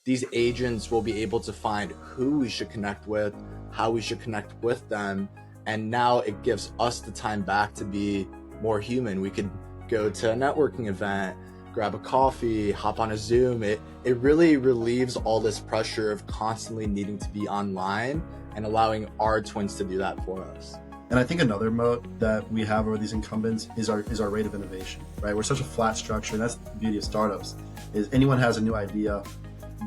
these agents will be able to find who we should connect with, how we should connect with them. And now it gives us the time back to be more human. We could go to a networking event, grab a coffee, hop on a Zoom. It really relieves all this pressure of constantly needing to be online and allowing our twins to do that for us. And I think another moat that we have over these incumbents is our rate of innovation, right? We're such a flat structure, and that's the beauty of startups, is anyone has a new idea,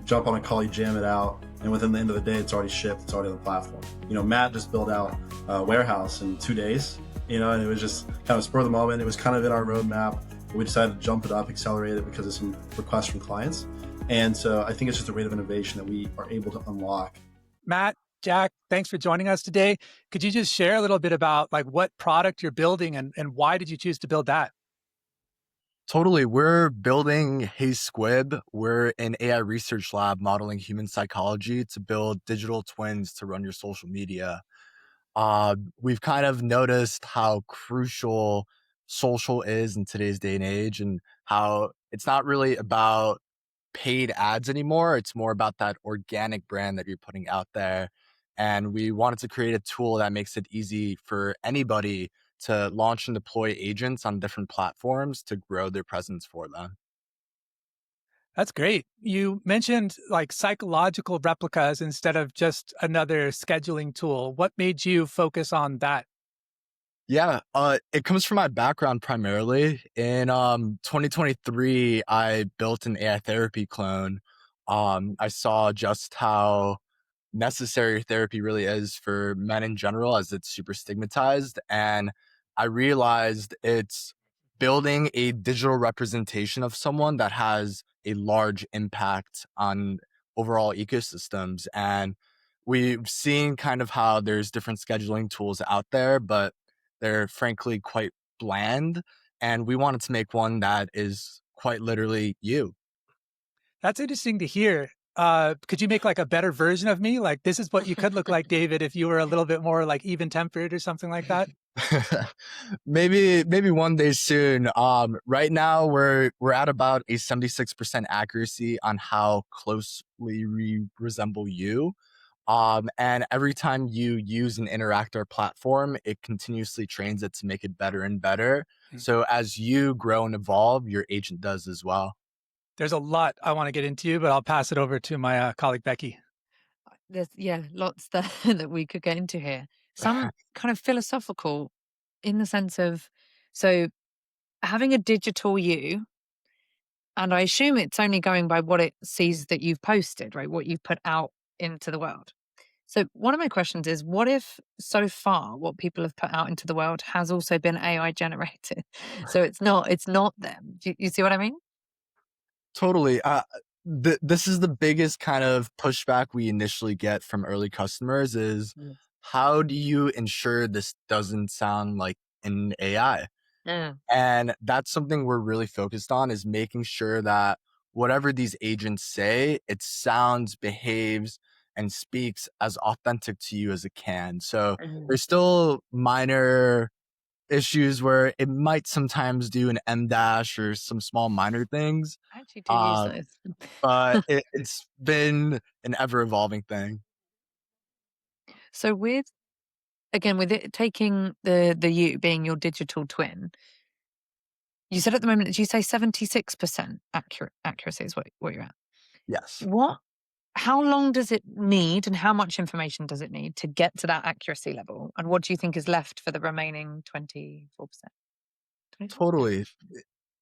jump on a call, you jam it out, and within the end of the day, it's already shipped, it's already on the platform. Matt just built out a warehouse in 2 days, and it was just kind of spur of the moment. It was kind of in our roadmap. We decided to jump it up, accelerate it because of some requests from clients. And so I think it's just a rate of innovation that we are able to unlock. Matt, Jack, thanks for joining us today. Could you just share a little bit about what product you're building and why did you choose to build that? Totally. We're building HeySquibb. We're an AI research lab modeling human psychology to build digital twins to run your social media. We've kind of noticed how crucial social is in today's day and age, and how it's not really about paid ads anymore. It's more about that organic brand that you're putting out there. And we wanted to create a tool that makes it easy for anybody to launch and deploy agents on different platforms to grow their presence for them. That's great. You mentioned psychological replicas instead of just another scheduling tool. What made you focus on that? Yeah, it comes from my background primarily. In 2023, I built an AI therapy clone. I saw just how necessary therapy really is for men in general, as it's super stigmatized. And I realized it's building a digital representation of someone that has a large impact on overall ecosystems. And we've seen kind of how there's different scheduling tools out there, but they're frankly quite bland. And we wanted to make one that is quite literally you. That's interesting to hear. Could you make a better version of me? This is what you could look like, David, if you were a little bit more even tempered or something like that. Maybe one day soon. Right now we're at about a 76% accuracy on how closely we resemble you. And every time you use and interact our platform, it continuously trains it to make it better and better. So as you grow and evolve, your agent does as well. There's a lot I want to get into, but I'll pass it over to my colleague, Becky. There's, lots that we could get into here. Some kind of philosophical in the sense of, so having a digital you, and I assume it's only going by what it sees that you've posted, right? What you've put out into the world. So one of my questions is, what if so far what people have put out into the world has also been AI generated? So it's not them. Do you see what I mean? Totally. This is the biggest kind of pushback we initially get from early customers is, how do you ensure this doesn't sound like an AI? Yeah. And that's something we're really focused on, is making sure that whatever these agents say, it sounds, behaves, and speaks as authentic to you as it can. So there's still minor issues where it might sometimes do an M dash or some small minor things. I actually do use those. But it's been an ever evolving thing. So with it taking the you being your digital twin, you said at the moment, did you say 76% accuracy is what you're at? Yes. How long does it need and how much information does it need to get to that accuracy level? And what do you think is left for the remaining 24%? Totally.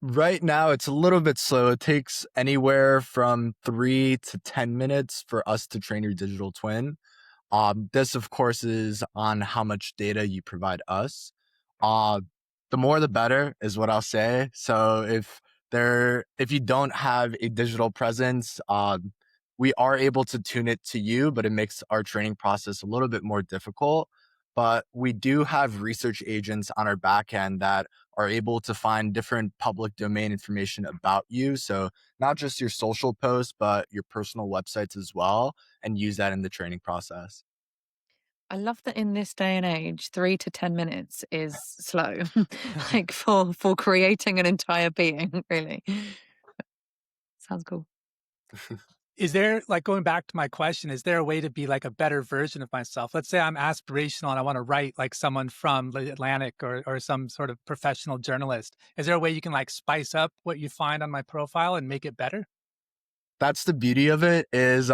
Right now, it's a little bit slow. It takes anywhere from 3 to 10 minutes for us to train your digital twin. This, of course, is on how much data you provide us. The more, the better is what I'll say. So if you don't have a digital presence, we are able to tune it to you, but it makes our training process a little bit more difficult. But we do have research agents on our back end that are able to find different public domain information about you. So not just your social posts, but your personal websites as well, and use that in the training process. I love that in this day and age, 3 to 10 minutes is slow, for creating an entire being, really. Sounds cool. Is there, like, going back to my question, is there a way to be like a better version of myself? Let's say I'm aspirational and I want to write like someone from the Atlantic or some sort of professional journalist. Is there a way you can like spice up what you find on my profile and make it better? That's the beauty of it is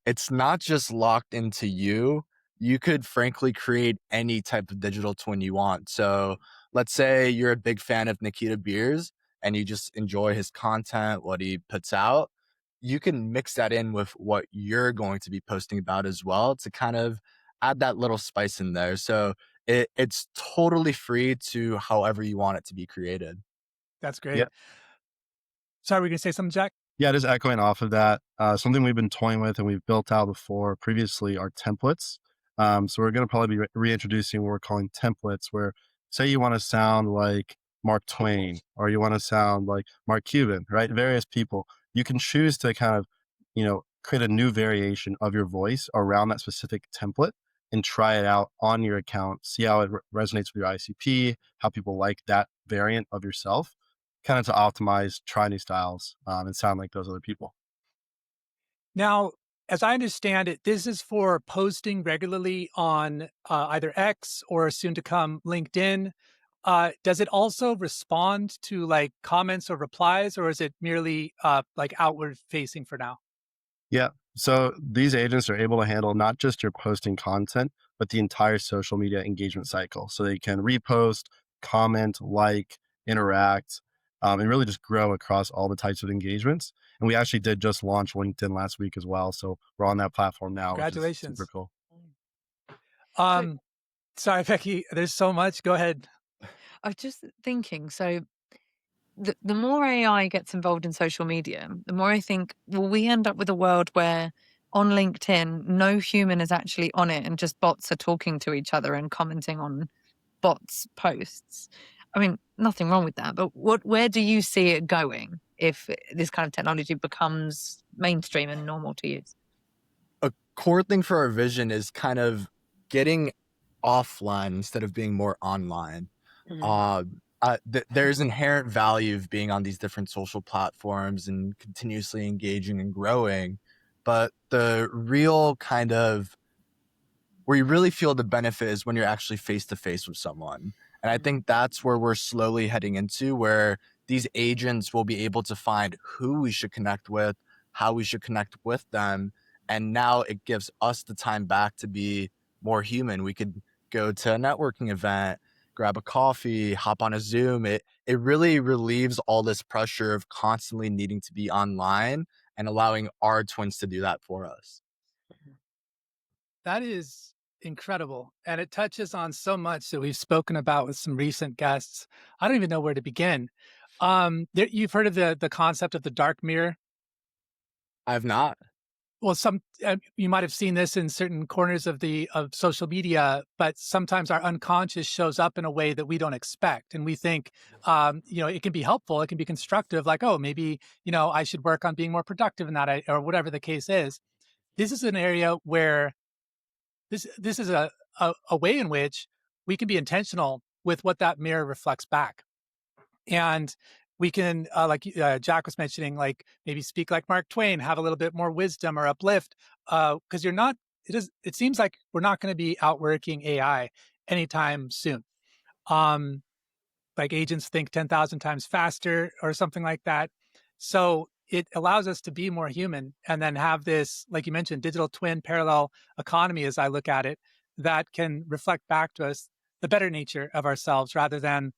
it's not just locked into you. You could frankly create any type of digital twin you want. So let's say you're a big fan of Nikita Beers and you just enjoy his content, what he puts out. You can mix that in with what you're going to be posting about as well to kind of add that little spice in there. So it's totally free to however you want it to be created. That's Yeah. great. Sorry, were you going to say something, Jack? Yeah, just echoing off of that, something we've been toying with and we've built out before previously are templates. So we're going to probably be reintroducing what we're calling templates, where say you want to sound like Mark Twain or you want to sound like Mark Cuban, right? Various people. You can choose to kind of, create a new variation of your voice around that specific template and try it out on your account, see how it resonates with your ICP, how people like that variant of yourself, kind of to optimize, try new styles, and sound like those other people. Now, as I understand it, this is for posting regularly on either X or soon to come LinkedIn. Does it also respond to like comments or replies, or is it merely like outward facing for now? Yeah. So these agents are able to handle not just your posting content, but the entire social media engagement cycle. So they can repost, comment, like, interact, and really just grow across all the types of engagements. And we actually did just launch LinkedIn last week as well. So we're on that platform now, which is super Congratulations. cool. So Um, sorry, Becky, there's so much. Go ahead. I was just thinking, so the more AI gets involved in social media, the more I think, will we end up with a world where on LinkedIn, no human is actually on it and just bots are talking to each other and commenting on bots' posts? I mean, nothing wrong with that, but where do you see it going if this kind of technology becomes mainstream and normal to use? A core thing for our vision is kind of getting offline instead of being more online. Mhm. There's inherent value of being on these different social platforms and continuously engaging and growing, but the real kind of where you really feel the benefit is when you're actually face to face with someone. And I think that's where we're slowly heading into, where these agents will be able to find who we should connect with, how we should connect with them. And now it gives us the time back to be more human. We could go to a networking event, grab a coffee, hop on a Zoom. It really relieves all this pressure of constantly needing to be online and allowing our twins to do that for us. That is incredible. And it touches on so much that we've spoken about with some recent guests. I don't even know where to begin. You've heard of the concept of the dark mirror. I've not. Well, you might have seen this in certain corners of social media, but sometimes our unconscious shows up in a way that we don't expect, and we think, it can be helpful, it can be constructive, like, oh, maybe I should work on being more productive in that, or whatever the case is. This is an area where this is a way in which we can be intentional with what that mirror reflects back. And we can, like Jack was mentioning, like maybe speak like Mark Twain, have a little bit more wisdom or uplift, because you're not. It seems like we're not going to be outworking AI anytime soon. Um, like agents think 10,000 times faster or something like that. So it allows us to be more human and then have this, like you mentioned, digital twin parallel economy, as I look at it, that can reflect back to us the better nature of ourselves rather than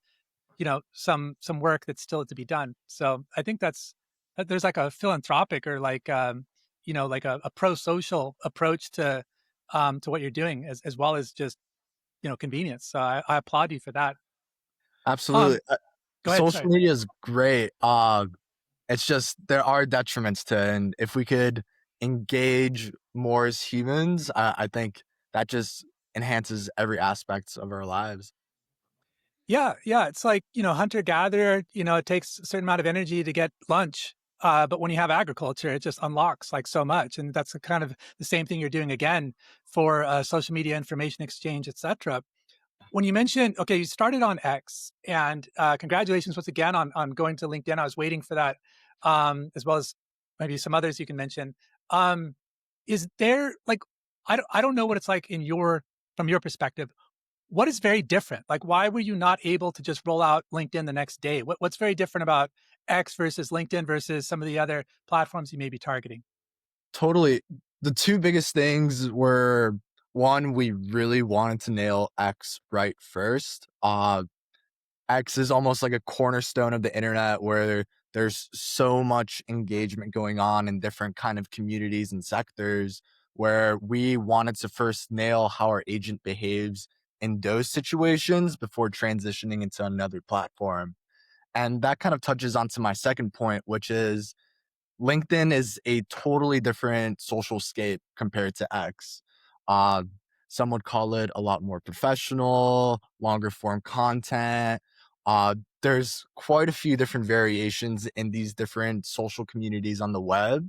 some work that's still to be done. So I think there's like a philanthropic or like like a pro-social approach to what you're doing, as well as just convenience. So I applaud you for that. Absolutely. um Go ahead, Social sorry. media is great. It's just there are detriments to it, and if we could engage more as humans, I think that just enhances every aspect of our lives. Yeah, it's like, hunter gatherer, it takes a certain amount of energy to get lunch. But when you have agriculture, it just unlocks like so much. And that's kind of the same thing you're doing again for social media information exchange, etc. When you mentioned, okay, you started on X, and congratulations once again on going to LinkedIn. I was waiting for that, as well as maybe some others you can mention. Is there like, I don't know what it's like from your perspective. What is very different? Like, why were you not able to just roll out LinkedIn the next day? What's very different about X versus LinkedIn versus some of the other platforms you may be targeting? Totally. The two biggest things were, one, we really wanted to nail X right first. X is almost like a cornerstone of the internet where there's so much engagement going on in different kind of communities and sectors, where we wanted to first nail how our agent behaves in those situations before transitioning into another platform. And that kind of touches onto my second point, which is LinkedIn is a totally different social scape compared to X. Uh, some would call it a lot more professional, longer form content. There's quite a few different variations in these different social communities on the web.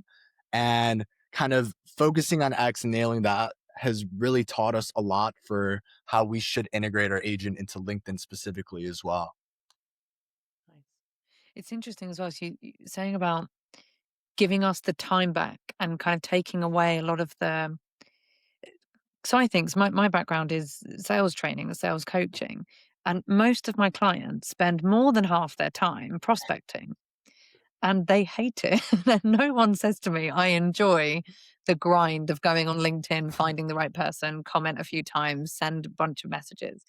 And kind of focusing on X and nailing that has really taught us a lot for how we should integrate our agent into LinkedIn specifically as well. Nice. It's interesting as well. So you saying about giving us the time back and kind of taking away a lot of the. So I think my background is sales training and sales coaching. And most of my clients spend more than half their time prospecting and they hate it. No one says to me, I enjoy the grind of going on LinkedIn, finding the right person, comment a few times, send a bunch of messages.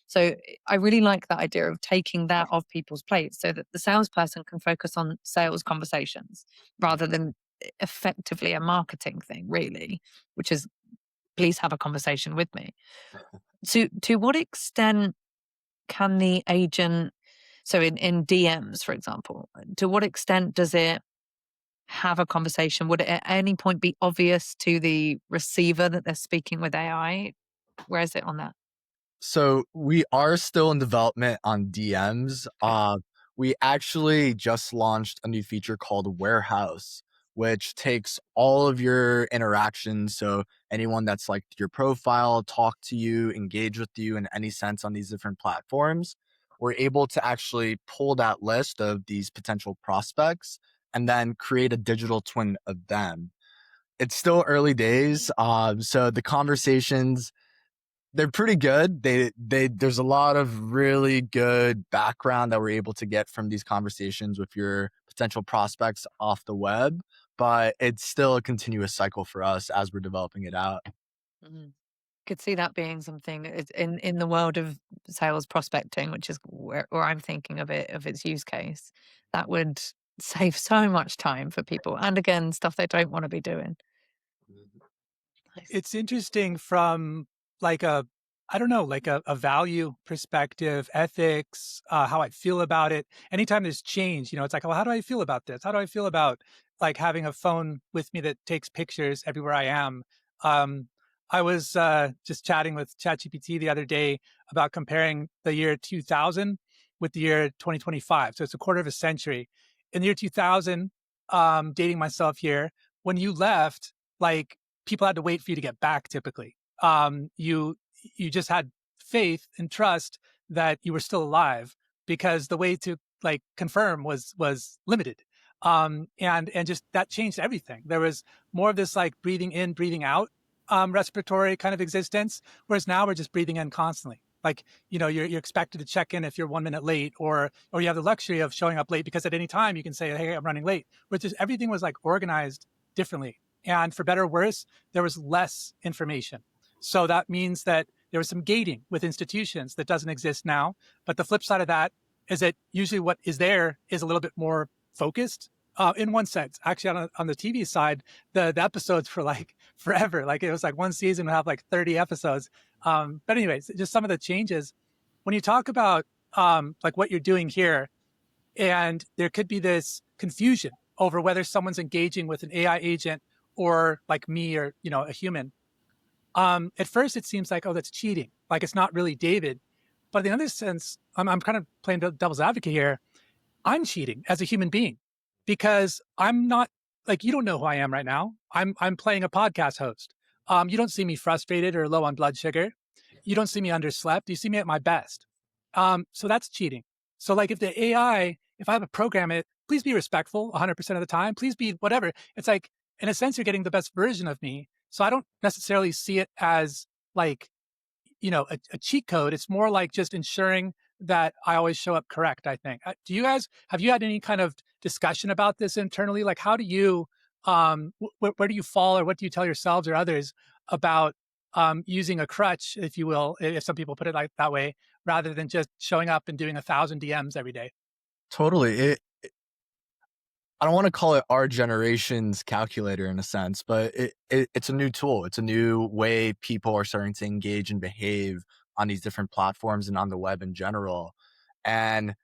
So I really like that idea of taking that off people's plates so that the salesperson can focus on sales conversations rather than effectively a marketing thing, really, which is please have a conversation with me. To what extent can the agent, so in DMs, for example, to what extent does it have a conversation? Would it at any point be obvious to the receiver that they're speaking with AI? Where is it on that? So we are still in development on DMs. Okay. We actually just launched a new feature called Warehouse, which takes all of your interactions. So anyone that's liked your profile, talked to you, engaged with you in any sense on these different platforms, we're able to actually pull that list of these potential prospects and then create a digital twin of them. It's still early days. So the conversations, they're pretty good. There's a lot of really good background that we're able to get from these conversations with your potential prospects off the web, but it's still a continuous cycle for us as we're developing it out. Mhm. Could see that being something that is in the world of sales prospecting, which is where I'm thinking of it, of its use case, that would save so much time for people. And again, stuff they don't want to be doing. Nice. It's interesting from like I don't know, like a value perspective, ethics, how I feel about it. Anytime there's change, it's like, well, how do I feel about this? How do I feel about like having a phone with me that takes pictures everywhere I am? Um, I was just chatting with ChatGPT the other day about comparing the year 2000 with the year 2025. So it's a quarter of a century. In the year 2000, dating myself here, when you left, like people had to wait for you to get back typically. You just had faith and trust that you were still alive because the way to like confirm was limited. And just that changed everything. There was more of this like breathing in, breathing out, respiratory kind of existence, whereas now we're just breathing in constantly. Like, you're expected to check in if you're 1 minute late, or you have the luxury of showing up late because at any time you can say, hey, I'm running late. Which is everything was like organized differently. And for better or worse, there was less information. So that means that there was some gating with institutions that doesn't exist now. But the flip side of that is that usually what is there is a little bit more focused. In one sense, actually on the TV side, the episodes were like forever. Like it was like one season would have like 30 episodes. But anyways, just some of the changes. When you talk about like what you're doing here, and there could be this confusion over whether someone's engaging with an AI agent or like me or, a human. At first it seems like, oh, that's cheating. Like it's not really David. But in the other sense, I'm kind of playing devil's advocate here. I'm cheating as a human being because I'm not like, you don't know who I am right now. I'm playing a podcast host. You don't see me frustrated or low on blood sugar. You don't see me underslept. You see me at my best. So that's cheating. So like if the AI, if I have to program it, please be respectful 100% of the time. Please be whatever. It's like in a sense, you're getting the best version of me. So I don't necessarily see it as like, a cheat code. It's more like just ensuring that I always show up correct, I think. Do you guys, have you had any kind of discussion about this internally? Like, how do you, where do you fall, or what do you tell yourselves or others about using a crutch, if you will, if some people put it like that way, rather than just showing up and doing 1,000 DMs every day? Totally. I don't want to call it our generation's calculator in a sense, but it's a new tool. It's a new way people are starting to engage and behave on these different platforms and on the web in general. And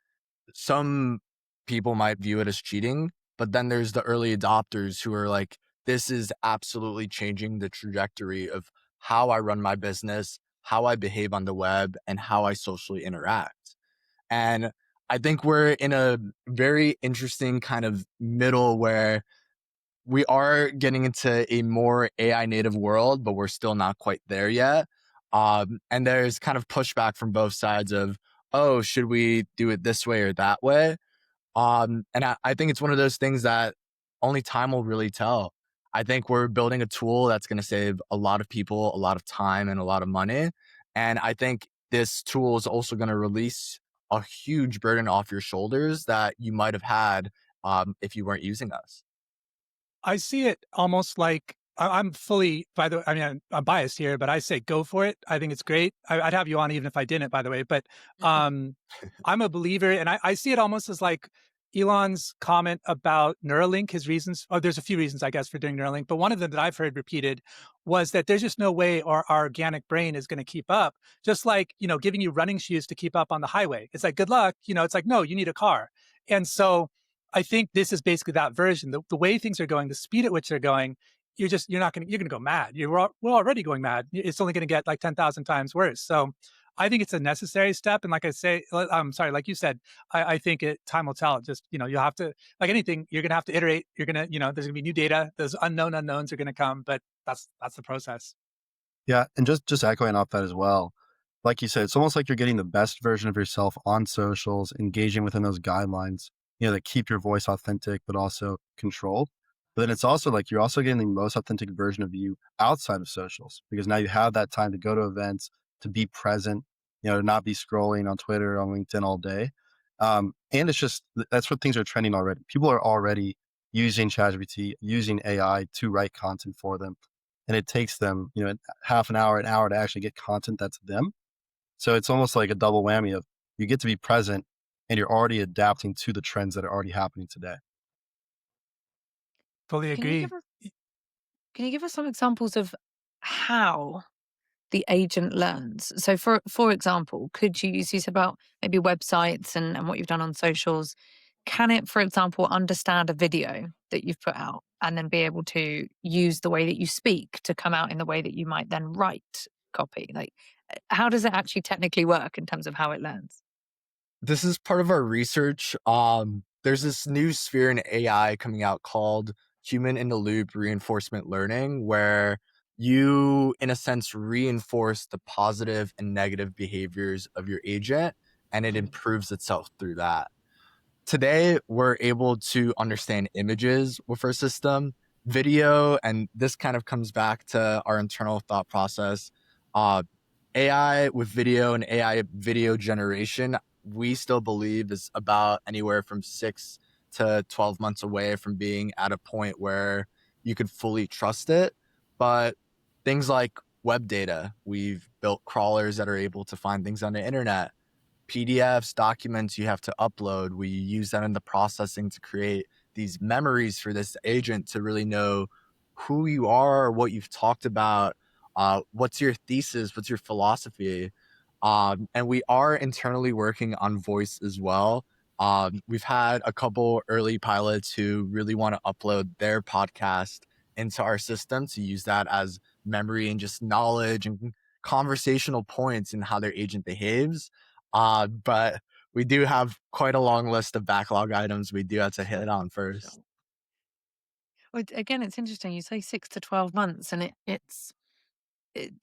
some people might view it as cheating, but then there's the early adopters who are like, this is absolutely changing the trajectory of how I run my business, how I behave on the web, and how I socially interact. And I think we're in a very interesting kind of middle where we are getting into a more AI native world, but we're still not quite there yet. And there's kind of pushback from both sides of, oh, should we do it this way or that way? And I think it's one of those things that only time will really tell. I think we're building a tool that's going to save a lot of people a lot of time and a lot of money. And I think this tool is also going to release a huge burden off your shoulders that you might have had if you weren't using us. I see it almost like I'm fully, by the way, I mean, I'm biased here, but I say go for it. I think it's great. I'd have you on even if I didn't, by the way. But um, I'm a believer, and I see it almost as like Elon's comment about Neuralink, his reasons. Oh, there's a few reasons, I guess, for doing Neuralink, but one of them that I've heard repeated was that there's just no way our organic brain is going to keep up. Just like, giving you running shoes to keep up on the highway. It's like, good luck. It's like, no, you need a car. And so I think this is basically that version. The way things are going, the speed at which they're going, you're going to go mad. We're already going mad. It's only going to get like 10,000 times worse. So I think it's a necessary step. And like I say, I'm sorry, like you said, I think time will tell. Just, you'll have to, like anything, you're going to have to iterate. You're going to, there's going to be new data. Those unknown unknowns are going to come, but that's the process. Yeah, and just echoing off that as well. Like you said, it's almost like you're getting the best version of yourself on socials, engaging within those guidelines, that keep your voice authentic, but also controlled. But then it's also like you're also getting the most authentic version of you outside of socials because now you have that time to go to events, to be present, to not be scrolling on Twitter, on LinkedIn all day. And it's just, that's what things are trending already. People are already using ChatGPT, using AI to write content for them. And it takes them, half an hour to actually get content that's them. So it's almost like a double whammy of you get to be present and you're already adapting to the trends that are already happening today. Fully Can you agree. give us can you give us some examples of how the agent learns? So for example, could you said about maybe websites and what you've done on socials. Can it, for example, understand a video that you've put out and then be able to use the way that you speak to come out in the way that you might then write copy? Like, how does it actually technically work in terms of how it learns? This is part of our research. There's this new sphere in AI coming out called human in the loop reinforcement learning, where you, in a sense, reinforce the positive and negative behaviors of your agent, and it improves itself through that. Today, we're able to understand images with our system, video, and this kind of comes back to our internal thought process. Uh, AI with video and AI video generation, we still believe is about anywhere from 6 to 12 months away from being at a point where you could fully trust it. But things like web data, we've built crawlers that are able to find things on the internet. PDFs, documents you have to upload. We use that in the processing to create these memories for this agent to really know who you are, what you've talked about, what's your thesis, what's your philosophy. And we are internally working on voice as well. We've had a couple early pilots who really want to upload their podcast into our system to use that as memory and just knowledge and conversational points in how their agent behaves. But we do have quite a long list of backlog items we do have to hit on first. Well, again, it's interesting. You say 6 to 12 months, and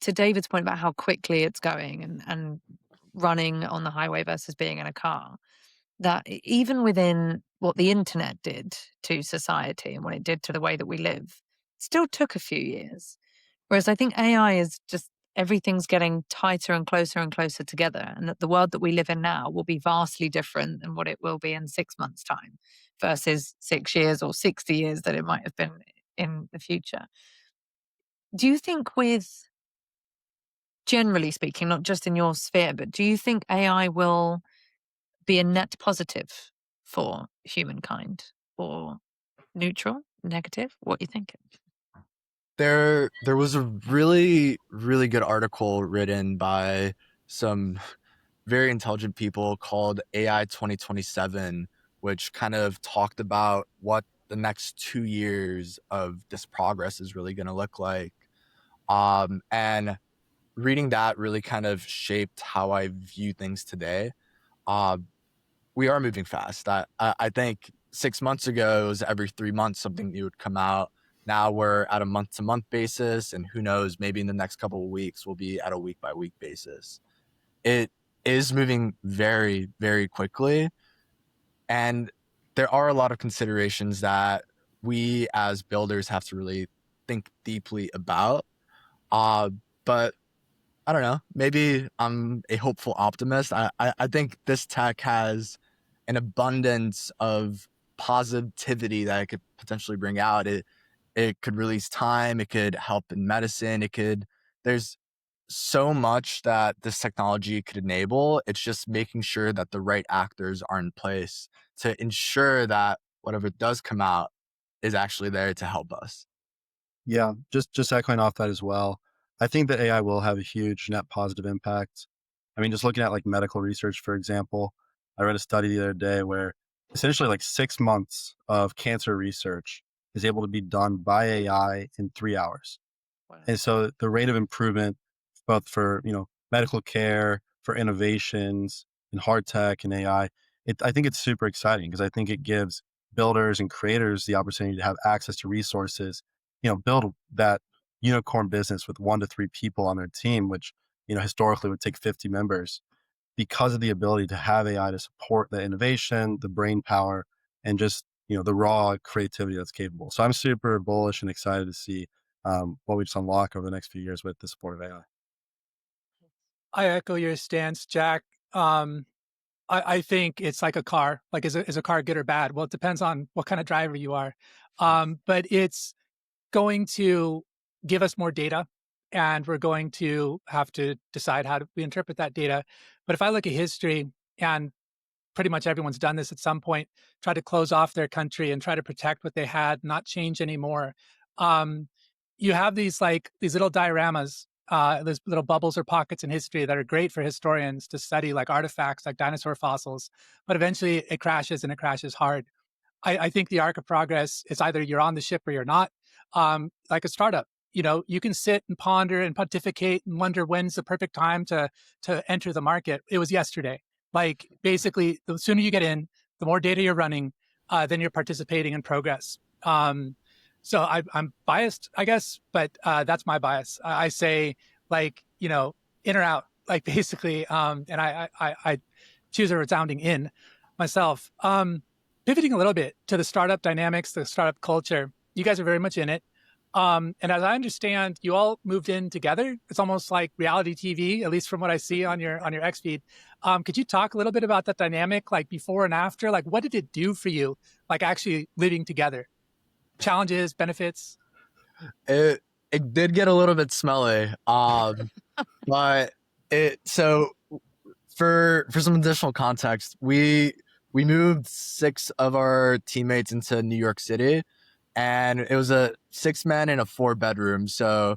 to David's point about how quickly it's going and running on the highway versus being in a car. That even within what the internet did to society and what it did to the way that we live, still took a few years. Whereas I think AI is just everything's getting tighter and closer together, and that the world that we live in now will be vastly different than what it will be in 6 months' time versus 6 years or 60 years that it might have been in the future. Do you think, with generally speaking, not just in your sphere, but do you think AI will be a net positive for humankind, or neutral, negative? What are you thinking? There was a really, really good article written by some very intelligent people called AI 2027, which kind of talked about what the next 2 years of this progress is really going to look like. And reading that really kind of shaped how I view things today. Uh, we are moving fast. I think 6 months ago, it was every 3 months something new would come out. Now we're at a month-to-month basis, and who knows, maybe in the next couple of weeks, we'll be at a week-by-week basis. It is moving very, very quickly, and there are a lot of considerations that we as builders have to really think deeply about. But I don't know. Maybe I'm a hopeful optimist. I think this tech has an abundance of positivity that it could potentially bring out. It could release time. It could help in medicine. There's so much that this technology could enable. It's just making sure that the right actors are in place to ensure that whatever does come out is actually there to help us. Yeah, just echoing off that as well. I think that AI will have a huge net positive impact. I mean, just looking at like medical research, for example, I read a study the other day where essentially like 6 months of cancer research is able to be done by AI in 3 hours. Wow. And so the rate of improvement, both for, medical care, for innovations in hard tech and AI, I think it's super exciting because I think it gives builders and creators the opportunity to have access to resources, build that unicorn business with 1 to 3 people on their team, which, historically would take 50 members, because of the ability to have AI to support the innovation, the brain power, and just, the raw creativity that's capable. So I'm super bullish and excited to see what we just unlock over the next few years with the support of AI. I echo your stance, Jack. I think it's like a car. Like, is a car good or bad? Well, it depends on what kind of driver you are. But it's going to give us more data, and we're going to have to decide how we interpret that data. But if I look at history, and pretty much everyone's done this at some point, try to close off their country and try to protect what they had, not change anymore. Um, you have these little dioramas, those little bubbles or pockets in history that are great for historians to study, like artifacts, like dinosaur fossils. But eventually it crashes, and it crashes hard. I think the arc of progress is either you're on the ship or you're not. Like a startup, you can sit and ponder and pontificate and wonder when's the perfect time to enter the market. It was yesterday. Like, basically, the sooner you get in, the more data you're running, then you're participating in progress. So I'm biased, I guess, but that's my bias. I say, like, in or out, like, basically, and I choose a resounding in myself. Pivoting a little bit to the startup dynamics, the startup culture, you guys are very much in it. And as I understand, you all moved in together. It's almost like reality TV, at least from what I see on your X feed. Could you talk a little bit about that dynamic, like before and after? Like, what did it do for you, like actually living together? Challenges, benefits? It did get a little bit smelly, but so for some additional context, we moved 6 of our teammates into New York City, and it was a 6-man in a 4-bedroom. So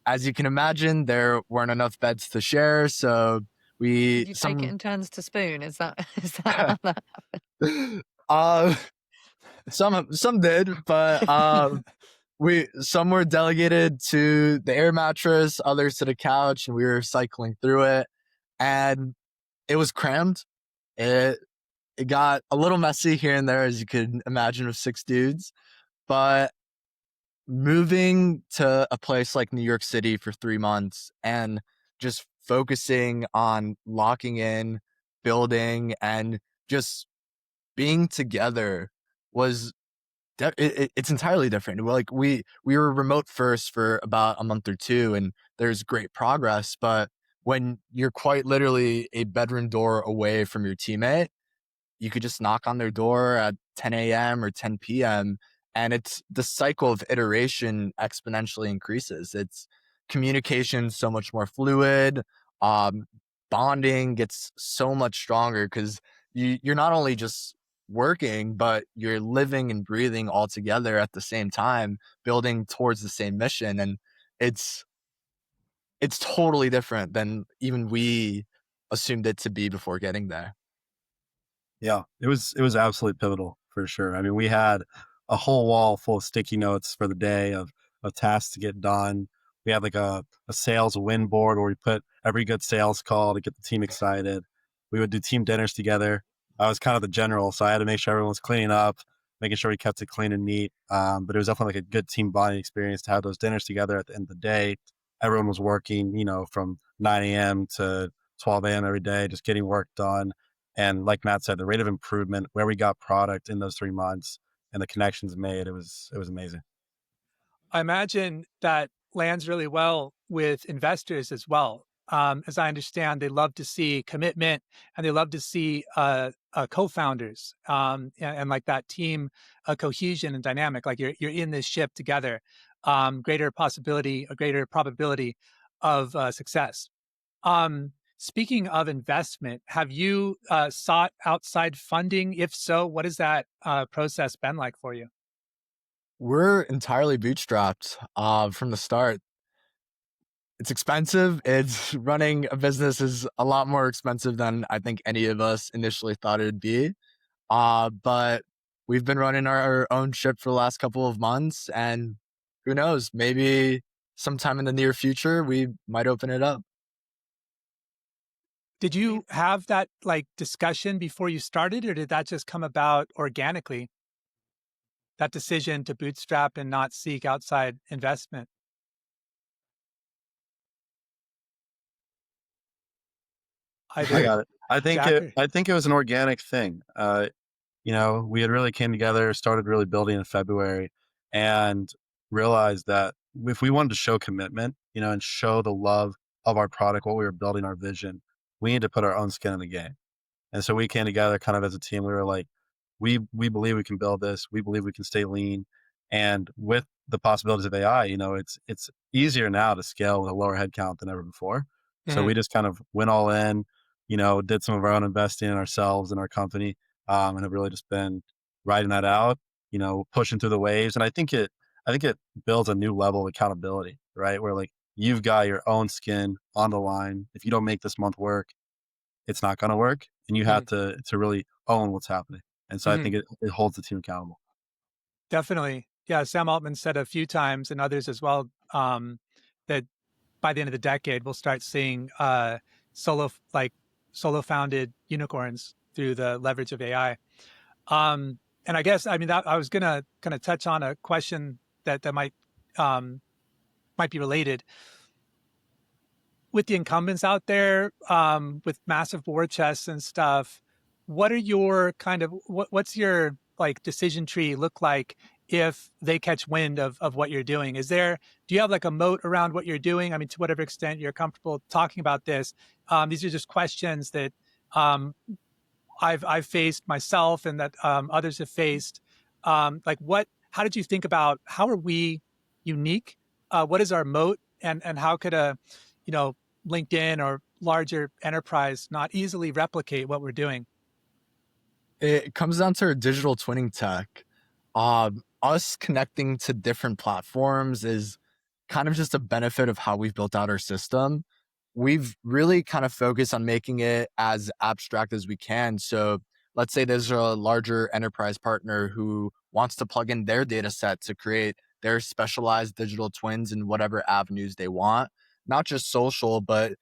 as you can imagine, there weren't enough beds to share. So Did you take it in turns to spoon? Is that how that uh, some did, but some were delegated to the air mattress, others to the couch, and we were cycling through it, and it was crammed. It got a little messy here and there, as you could imagine, with 6 dudes. But moving to a place like New York City for 3 months and just focusing on locking in, building, and just being together was It's entirely different. Like we were remote first for about a month or two, and there's great progress. But when you're quite literally a bedroom door away from your teammate, you could just knock on their door at 10 a.m. or 10 p.m. and it's the cycle of iteration exponentially increases. It's communication so much more fluid. Um, Bonding gets so much stronger because you're not only just working, but you're living and breathing all together at the same time, building towards the same mission. And it's it's totally different than even we assumed it to be before getting there. Yeah, it was absolutely pivotal for sure. I mean, we had a whole wall full of sticky notes for the day of tasks to get done. We had like a sales win board where we put every good sales call to get the team excited. We would do team dinners together. I was kind of the general, so I had to make sure everyone was cleaning up, making sure we kept it clean and neat. But it was definitely like a good team bonding experience to have those dinners together at the end of the day. Everyone was working, from 9 a.m. to 12 a.m. every day, just getting work done. And like Matt said, the rate of improvement, where we got product in those 3 months and the connections made, it was amazing. I imagine that lands really well with investors as well. As I understand, they love to see commitment and they love to see co-founders and like that team cohesion and dynamic. Like you're in this ship together. Greater possibility, a greater probability of success. Speaking of investment, have you sought outside funding? If so, what has that process been like for you? We're entirely bootstrapped from the start. It's expensive. It's running a business is a lot more expensive than I think any of us initially thought it'd be. But we've been running our own ship for the last couple of months, and who knows, maybe sometime in the near future we might open it up. Did you have that like discussion before you started, or did that just come about organically? That decision to bootstrap and not seek outside investment? I Either got it. I think Jack it. or I think it was an organic thing. We had really came together, started really building in February, and realized that if we wanted to show commitment, and show the love of our product, what we were building, our vision, we need to put our own skin in the game. And so we came together kind of as a team. We were like, we believe we can build this. We believe we can stay lean. And with the possibilities of AI, it's easier now to scale with a lower headcount than ever before. So we Mhm. just kind of went all in, did some of our own investing in ourselves and our company, and have really just been riding that out, pushing through the waves. And I think it builds a new level of accountability, right? Where like you've got your own skin on the line. If you don't make this month work, it's not going to work, and you have Mhm. to really own what's happening. And so I Mhm. think it holds the team accountable. Definitely. Yeah, Sam Altman said a few times, and others as well, that by the end of the decade, we'll start seeing solo like solo founded unicorns through the leverage of AI. And I guess I mean that I was gonna kind of touch on a question that um, might be related with the incumbents out there with massive war chests and stuff. What are your what's your like decision tree look like if they catch wind of what you're doing? Do you have like a moat around what you're doing? I mean, to whatever extent you're comfortable talking about this, these are just questions that um, I've faced myself and that others have faced. Like what? How did you think about how are we unique? What is our moat, and how could a you know LinkedIn or larger enterprise not easily replicate what we're doing? It comes down to our digital twinning tech. Us connecting to different platforms is kind of just a benefit of how we've built out our system. We've really kind of focused on making it as abstract as we can. So let's say there's a larger enterprise partner who wants to plug in their data set to create their specialized digital twins in whatever avenues they want, not just social, but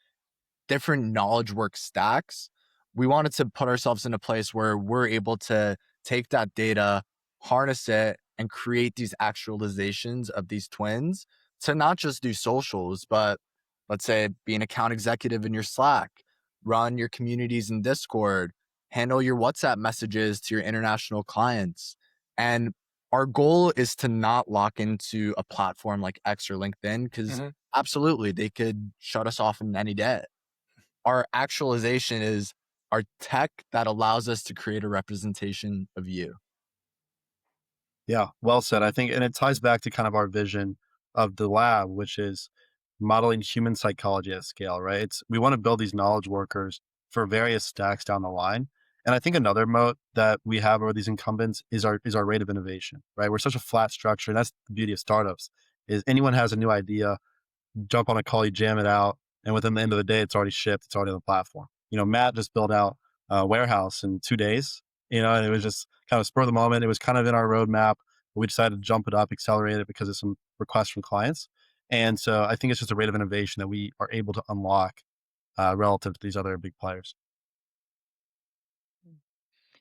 different knowledge work stacks. We wanted to put ourselves in a place where we're able to take that data, harness it, and create these actualizations of these twins to not just do socials, but let's say be an account executive in your Slack, run your communities in Discord, handle your WhatsApp messages to your international clients. And our goal is to not lock into a platform like X or LinkedIn, because absolutely they could shut us off in any day. Our actualization is our tech that allows us to create a representation of you. Yeah, well said. I think, and it ties back to kind of our vision of the lab, which is modeling human psychology at scale, right? We want to build these knowledge workers for various stacks down the line. And I think another moat that we have over these incumbents is our rate of innovation, right? We're such a flat structure, and that's the beauty of startups. Is anyone has a new idea, jump on a call, you jam it out, and within the end of the day, it's already shipped, it's already on the platform. Matt just built out a warehouse in 2 days, and it was just kind of spur of the moment. It was kind of in our roadmap, but we decided to jump it up, accelerate it because of some requests from clients. And so I think it's just a rate of innovation that we are able to unlock relative to these other big players.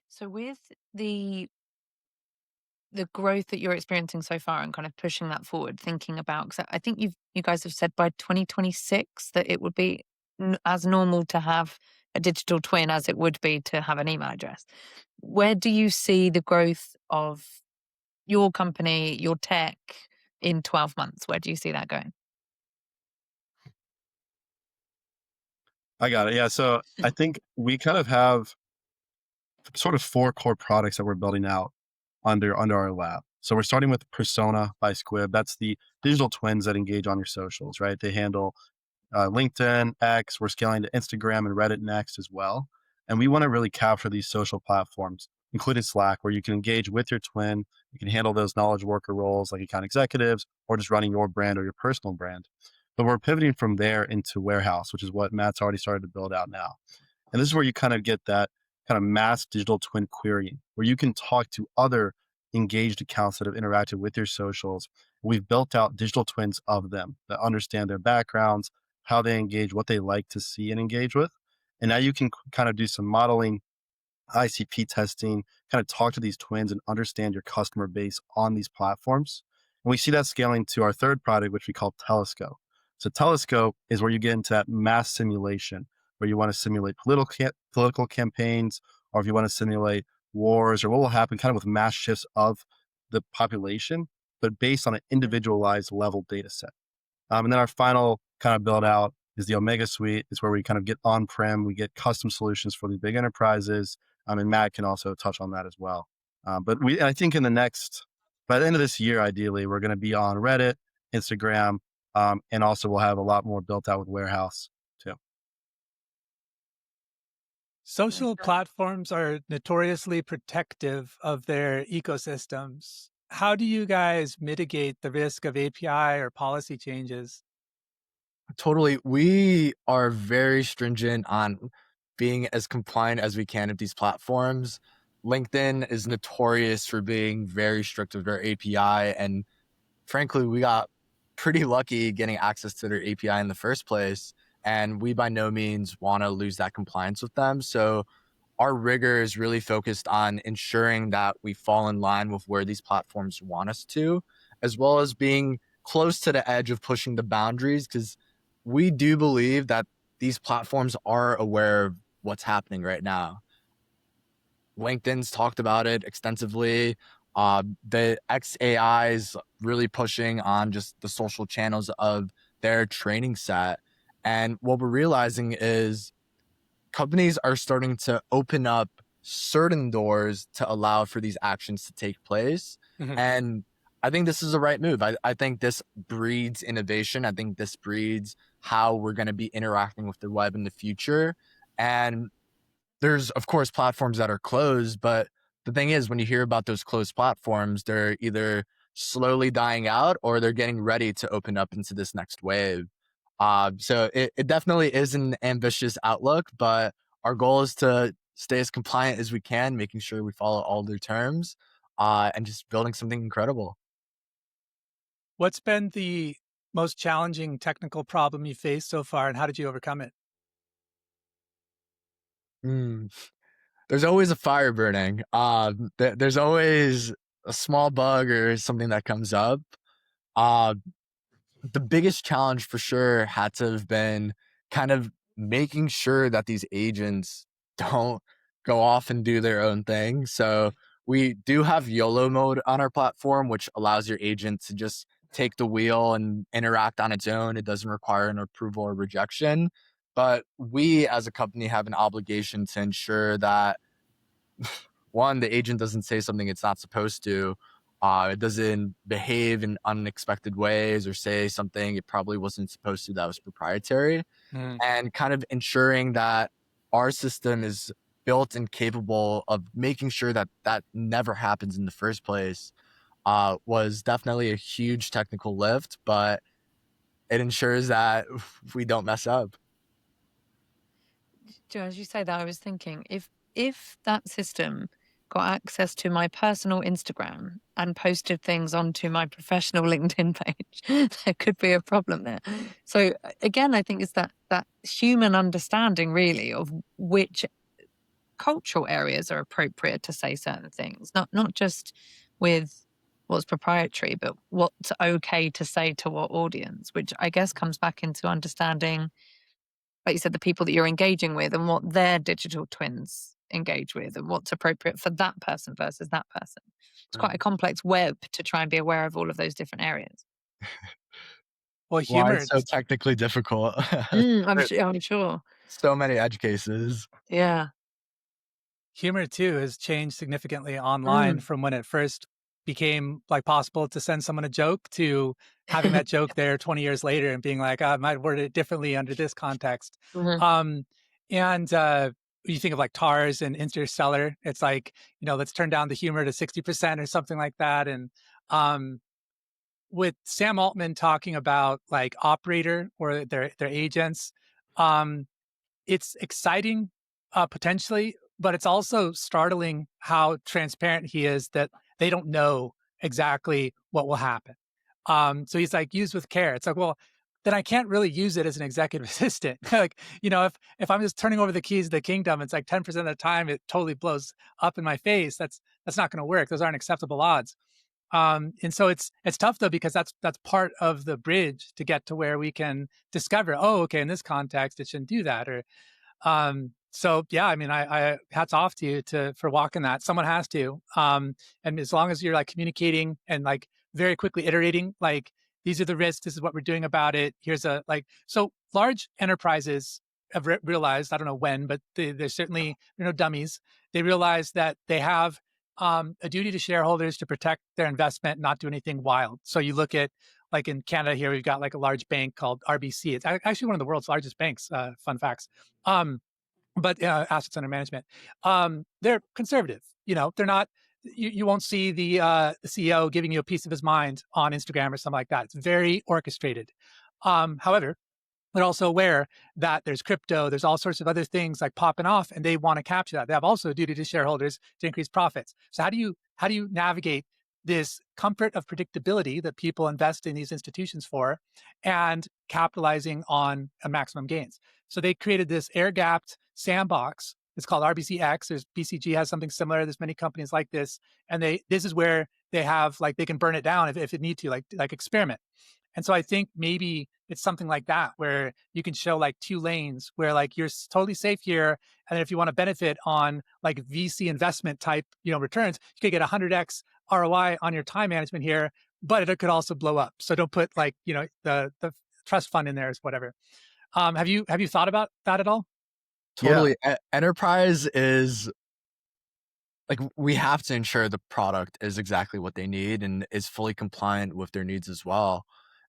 So with the growth that you're experiencing so far and kind of pushing that forward, thinking about, because I think you guys have said by 2026 that it would be as normal to have a digital twin as it would be to have an email address. Where do you see the growth of your company, your tech in 12 months? Where do you see that going? I got it. Yeah. So I think we kind of have sort of 4 core products that we're building out under our lab. So we're starting with Persona by Squibb. That's the digital twins that engage on your socials, right? They handle LinkedIn, X. We're scaling to Instagram and Reddit next as well. And we want to really capture these social platforms, including Slack, where you can engage with your twin. You can handle those knowledge worker roles like account executives or just running your brand or your personal brand. But we're pivoting from there into Warehouse, which is what Matt's already started to build out now. And this is where you kind of get that kind of mass digital twin querying, where you can talk to other engaged accounts that have interacted with your socials. We've built out digital twins of them that understand their backgrounds, how they engage, what they like to see and engage with. And now you can kind of do some modeling, ICP testing, kind of talk to these twins and understand your customer base on these platforms. And we see that scaling to our third product, which we call Telescope. So Telescope is where you get into that mass simulation, where you want to simulate political campaigns, or if you want to simulate wars, or what will happen kind of with mass shifts of the population, but based on an individualized level data set. And then our final kind of build out is the Omega Suite. It's where we kind of get on-prem, we get custom solutions for the big enterprises. And Matt can also touch on that as well. But I think by the end of this year, ideally, we're going to be on Reddit, Instagram, and also we'll have a lot more built out with Warehouse too. Social platforms are notoriously protective of their ecosystems. How do you guys mitigate the risk of API or policy changes? Totally. We are very stringent on being as compliant as we can with these platforms. LinkedIn is notorious for being very strict with their API. And frankly, we got pretty lucky getting access to their API in the first place. And we by no means want to lose that compliance with them. So our rigor is really focused on ensuring that we fall in line with where these platforms want us to, as well as being close to the edge of pushing the boundaries, because we do believe that these platforms are aware of what's happening right now. LinkedIn's talked about it extensively. The XAI is really pushing on just the social channels of their training set. And what we're realizing is companies are starting to open up certain doors to allow for these actions to take place. And I think this is the right move. I think this breeds innovation. I think this breeds how we're going to be interacting with the web in the future. And there's, of course, platforms that are closed, but the thing is, when you hear about those closed platforms, they're either slowly dying out or they're getting ready to open up into this next wave. So it definitely is an ambitious outlook, but our goal is to stay as compliant as we can, making sure we follow all their terms, and just building something incredible. What's been the most challenging technical problem you faced so far, and how did you overcome it? There's always a fire burning. There's always a small bug or something that comes up. Uh, the biggest challenge for sure had to have been kind of making sure that these agents don't go off and do their own thing. So we do have YOLO mode on our platform, which allows your agent to just take the wheel and interact on its own. It doesn't require an approval or rejection. But we as a company have an obligation to ensure that one, the agent doesn't say something it's not supposed to. It doesn't behave in unexpected ways or say something it probably wasn't supposed to that was proprietary. And kind of ensuring that our system is built and capable of making sure that that never happens in the first place was definitely a huge technical lift, but it ensures that we don't mess up. Joe, as you say that, I was thinking if that system got access to my personal Instagram and posted things onto my professional LinkedIn page, there could be a problem there. So again, I think it's that human understanding really of which cultural areas are appropriate to say certain things, not just with what's proprietary, but what's okay to say to what audience, which I guess comes back into understanding, like you said, the people that you're engaging with and what their digital twins engage with and what's appropriate for that person versus that person. It's quite a complex web to try and be aware of all of those different areas. Well, Why humor, it's so technically difficult. I'm sure. So many edge cases. Yeah. humor too has changed significantly online Mm. from when it first became like possible to send someone a joke to having that joke there 20 years later and being like, I might word it differently under this context. Mhm. And you think of like Tars and Interstellar, it's like, let's turn down the humor to 60% or something like that. And um, with Sam Altman talking about like Operator or their agents, um, it's exciting potentially, but it's also startling how transparent he is that they don't know exactly what will happen. So he's like, use with care. It's like, well, then I can't really use it as an executive assistant. Like, if I'm just turning over the keys of the kingdom, it's like 10% of the time it totally blows up in my face. That's not going to work. Those aren't acceptable odds. And so it's tough though, because that's part of the bridge to get to where we can discover, oh, okay, in this context, it shouldn't do that. Or so yeah, I mean, I hats off to you for walking that. Someone has to. And as long as you're like communicating and like very quickly iterating, like these are the risks, this is what we're doing about it. Here's so large enterprises have realized, I don't know when, but they're certainly, dummies. They realize that they have a duty to shareholders to protect their investment, not do anything wild. So you look at like in Canada here, we've got like a large bank called RBC. It's actually one of the world's largest banks. Fun facts. But assets under management. They're conservative. They're not. You won't see the CEO giving you a piece of his mind on Instagram or something like that. It's very orchestrated. However, they're also aware that there's crypto, there's all sorts of other things like popping off, and they want to capture that. They have also a duty to shareholders to increase profits. So how do you navigate this comfort of predictability that people invest in these institutions for, and capitalizing on maximum gains? So they created this air-gapped sandbox. It's called RBCX. There's BCG has something similar. There's many companies like this, and this is where they have like they can burn it down if it need to, like experiment. And so I think maybe it's something like that where you can show like 2 lanes where like you're totally safe here. And then if you want to benefit on like VC investment type, returns, you could get 100x ROI on your time management here, but it could also blow up. So don't put like, the trust fund in there as whatever. Have you thought about that at all? Totally. Enterprise is like, we have to ensure the product is exactly what they need and is fully compliant with their needs as well.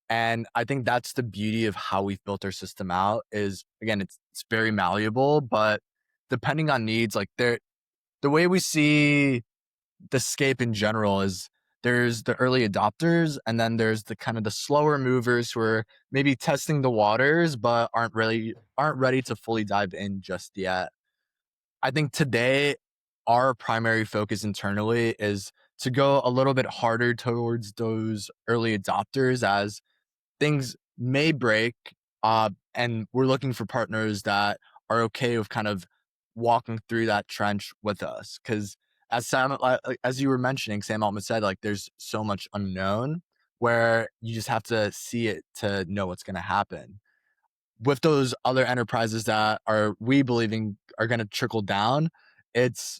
And I think that's the beauty of how we've built our system out is, again, it's very malleable, but depending on needs, like the way we see the scape in general is there's the early adopters and then there's the kind of the slower movers who are maybe testing the waters, but aren't ready to fully dive in just yet. I think today our primary focus internally is to go a little bit harder towards those early adopters as things may break, and we're looking for partners that are okay with kind of walking through that trench with us. Because as you were mentioning, Sam Altman said, like there's so much unknown where you just have to see it to know what's going to happen. With those other enterprises that we believing are going to trickle down, it's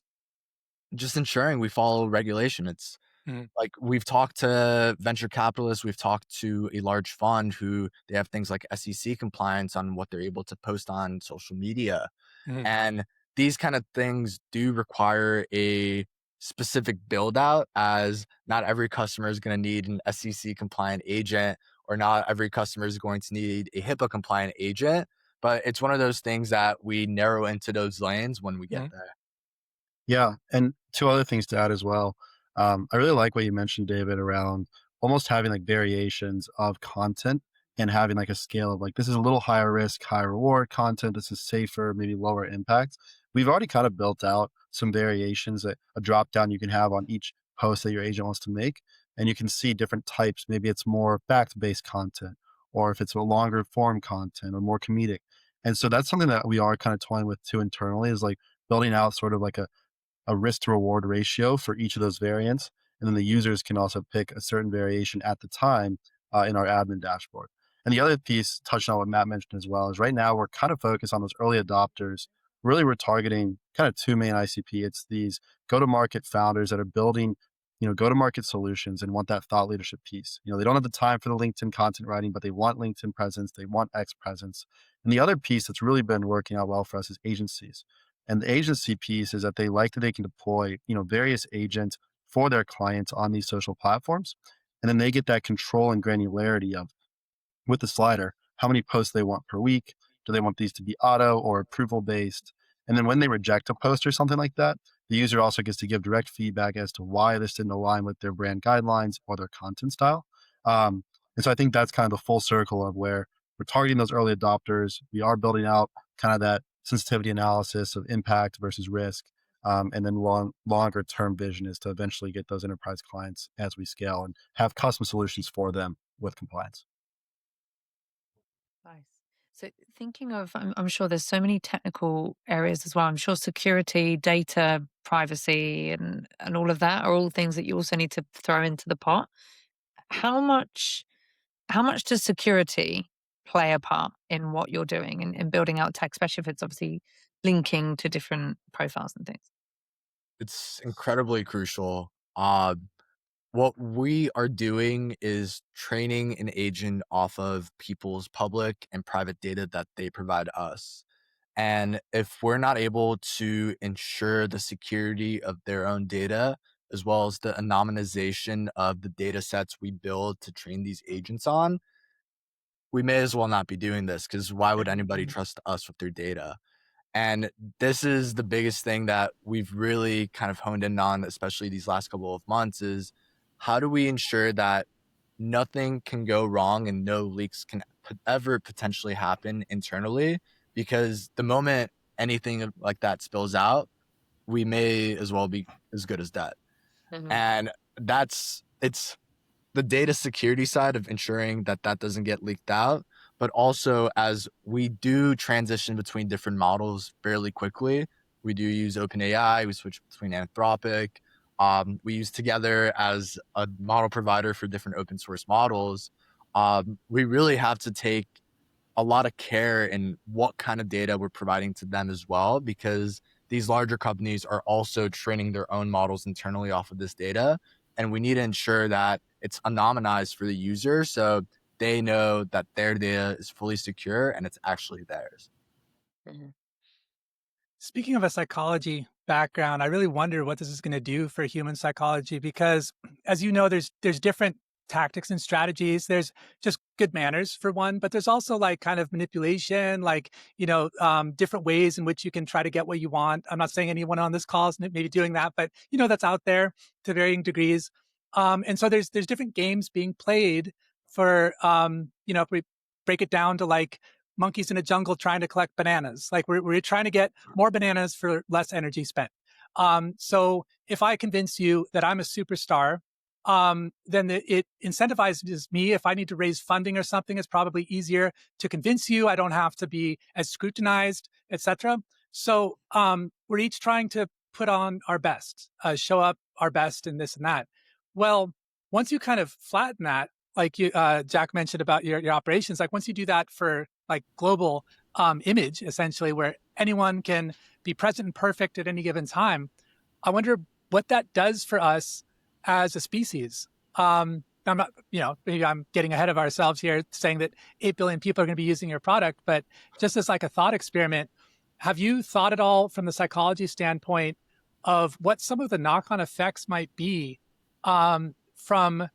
just ensuring we follow regulation. It's Mhm. like we've talked to venture capitalists, we've talked to a large fund who they have things like SEC compliance on what they're able to post on social media. Mhm. And these kind of things do require a specific build out, as not every customer is going to need an SEC compliant agent, or not every customer is going to need a HIPAA compliant agent. But it's one of those things that we narrow into those lanes when we get Mhm. there. Yeah, and two other things to add as well. I really like what you mentioned, David, around almost having like variations of content and having like a scale of like this is a little higher risk, high reward content. This is safer, maybe lower impact. We've already kind of built out some variations, that a drop down you can have on each post that your agent wants to make, and you can see different types. Maybe it's more fact based content, or if it's a longer form content, or more comedic. And so that's something that we are kind of toying with too internally, is like building out sort of like a risk to reward ratio for each of those variants. And then the users can also pick a certain variation at the time in our admin dashboard. And the other piece, touching on what Matt mentioned as well, is right now we're kind of focused on those early adopters. Really, we're targeting kind of two main ICP. It's these go to market founders that are building, go to market solutions and want that thought leadership piece. They don't have the time for the LinkedIn content writing, but they want LinkedIn presence, they want X presence. And the other piece that's really been working out well for us is agencies. And the agency piece is that they like that they can deploy, various agents for their clients on these social platforms. And then they get that control and granularity of, with the slider, how many posts they want per week. Do they want these to be auto or approval based? And then when they reject a post or something like that, the user also gets to give direct feedback as to why this didn't align with their brand guidelines or their content style. And so I think that's kind of the full circle of where we're targeting those early adopters. We are building out kind of that sensitivity analysis of impact versus risk. And then longer term vision is to eventually get those enterprise clients as we scale and have custom solutions for them with compliance. Nice. So thinking of, I'm sure there's so many technical areas as well. I'm sure security, data, privacy, and all of that are all things that you also need to throw into the pot. How much how much does security play a part in what you're doing and in building out tech, especially if it's obviously linking to different profiles and things? It's incredibly crucial. What we are doing is training an agent off of people's public and private data that they provide us. And if we're not able to ensure the security of their own data, as well as the anonymization of the data sets we build to train these agents on, we may as well not be doing this, because why would anybody Mhm. trust us with their data? And this is the biggest thing that we've really kind of honed in on, especially these last couple of months, is how do we ensure that nothing can go wrong and no leaks can ever potentially happen internally? Because the moment anything like that spills out, we may as well be as good as dead. Mhm. And it's the data security side of ensuring that that doesn't get leaked out, but also as we do transition between different models fairly quickly. We do use OpenAI, we switch between Anthropic. We use Together as a model provider for different open source models. We really have to take a lot of care in what kind of data we're providing to them as well, because these larger companies are also training their own models internally off of this data. And we need to ensure that it's anonymized for the user, so they know that their data is fully secure and it's actually theirs. Mhm. Speaking of a psychology background, I really wonder what this is going to do for human psychology because, as you know, there's different tactics and strategies. There's just good manners for one, but there's also like kind of manipulation, like different ways in which you can try to get what you want. I'm not saying anyone on this call is maybe doing that, but that's out there to varying degrees. And so there's different games being played for if we break it down to like monkeys in a jungle trying to collect bananas. Like we're trying to get more bananas for less energy spent. So if I convince you that I'm a superstar, then it incentivizes me. If I need to raise funding or something, it's probably easier to convince you. I don't have to be as scrutinized, etc. So we're each trying to put on our best, show up our best in this and that. Well, once you kind of flatten that, like Jack mentioned about your operations, like once you do that for like global image, essentially, where anyone can be present and perfect at any given time, I wonder what that does for us as a species. I'm not, maybe I'm getting ahead of ourselves here saying that 8 billion people are going to be using your product, but just as like a thought experiment, have you thought at all from the psychology standpoint of what some of the knock-on effects might be from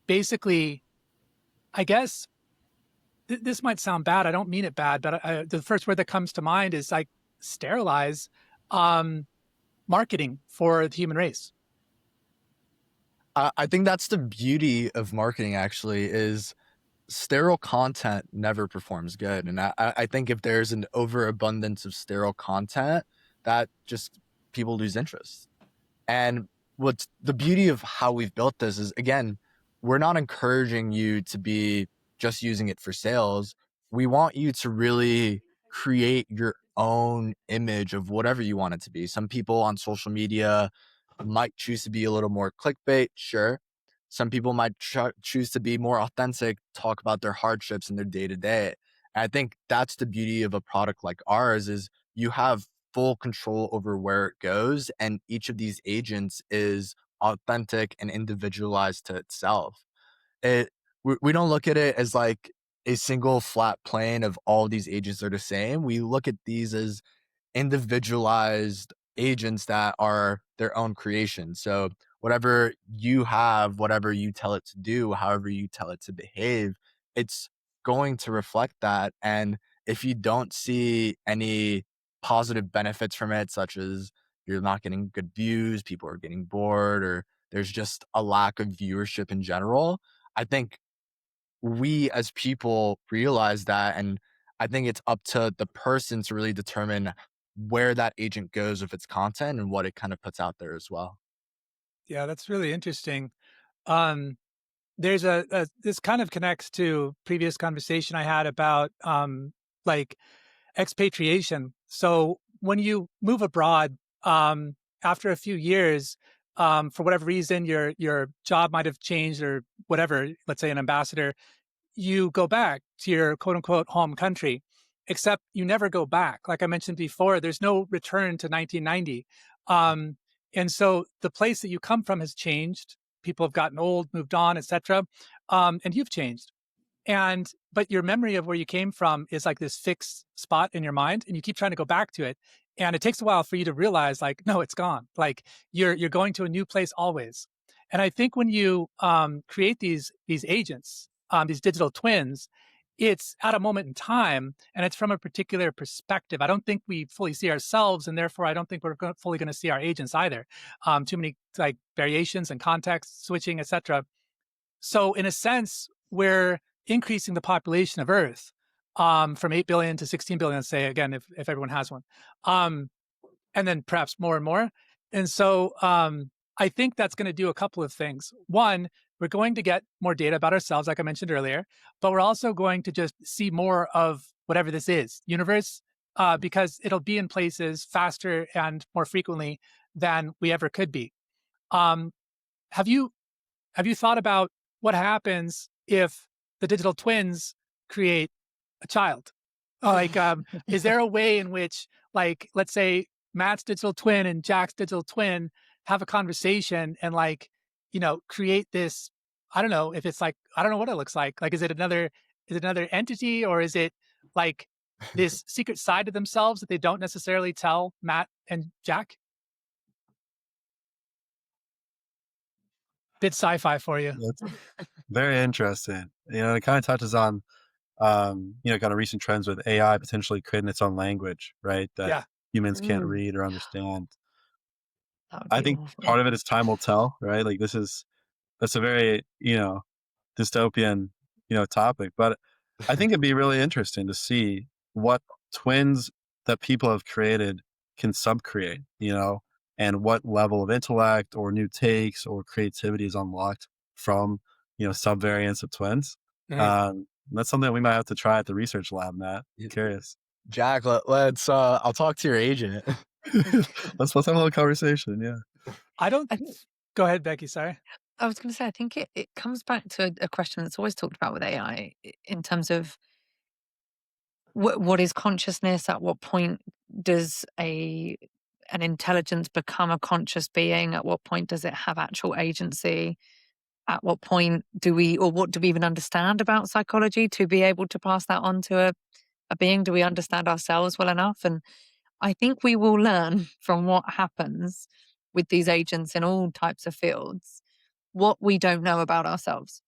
basically, I guess, this might sound bad. I don't mean it bad, but the first word that comes to mind is like sterilize marketing for the human race. I think that's the beauty of marketing, actually, is sterile content never performs good. And I think if there's an overabundance of sterile content, that just people lose interest. And what's the beauty of how we've built this is, again, we're not encouraging you to be just using it for sales. We want you to really create your own image of whatever you want it to be. Some people on social media might choose to be a little more clickbait, sure. Some people might choose to be more authentic, talk about their hardships and their day to day. I think that's the beauty of a product like ours is you have full control over where it goes, and each of these agents is authentic and individualized to itself. It we don't look at it as like a single flat plane of all these agents are the same. We look at these as individualized agents that are their own creation. So whatever you have, whatever you tell it to do, however you tell it to behave, it's going to reflect that. And if you don't see any positive benefits from it, such as you're not getting good views, people are getting bored, or there's just a lack of viewership in general, I think we as people realize that. And I think it's up to the person to really determine where that agent goes with its content and what it kind of puts out there as well. Yeah, that's really interesting. Um, there's this kind of connects to previous conversation I had about like expatriation. So when you move abroad, after a few years, for whatever reason, your job might have changed or whatever. Let's say an ambassador, you go back to your quote unquote home country, except you never go back. Like I mentioned before, there's no return to 1990. Um, and so the place that you come from has changed. People have gotten old, moved on, etc. And you've changed. But your memory of where you came from is like this fixed spot in your mind, and you keep trying to go back to it. And it takes a while for you to realize, like, no, it's gone. Like you're going to a new place always. And I think when you create these agents, these digital twins, it's at a moment in time, and it's from a particular perspective. I don't think we fully see ourselves, and therefore, I don't think we're fully going to see our agents either. Too many like variations and context switching, etc. So in a sense, we're increasing the population of Earth from 8 billion to 16 billion, let's say, again, if everyone has one, and then perhaps more and more. And so I think that's going to do a couple of things. One, we're going to get more data about ourselves, like I mentioned earlier, but we're also going to just see more of whatever this is, universe, because it'll be in places faster and more frequently than we ever could be. Um, have you have you thought about what happens if the digital twins create a child? Like, is there a way in which, like, let's say Matt's digital twin and Jack's digital twin have a conversation and, like, create this? I don't know if it's like, I don't know what it looks like. Like, is it another entity, or is it like this secret side of themselves that they don't necessarily tell Matt and Jack? Bit sci-fi for you. That's very interesting. It kind of touches on, kind of recent trends with AI potentially creating its own language, right? That Yeah. humans can't Ooh, read or understand. that would I be think awful. part of it is time will tell, right? Like that's a very, dystopian, topic. But I think it'd be really interesting to see what twins that people have created can subcreate, and what level of intellect or new takes or creativity is unlocked from, subvariants of twins. Mhm. That's something we might have to try at the research lab, Matt. Y- Curious. Jack, let's I'll talk to your agent. Let's have a little conversation. Yeah. I don't. I think Go ahead, Becky. Sorry. I was going to say, I think it comes back to a question that's always talked about with AI in terms of what is consciousness? At what point does an intelligence become a conscious being? At what point does it have actual agency? At what point what do we even understand about psychology to be able to pass that on to a being? Do we understand ourselves well enough? And I think we will learn from what happens with these agents in all types of fields, what we don't know about ourselves.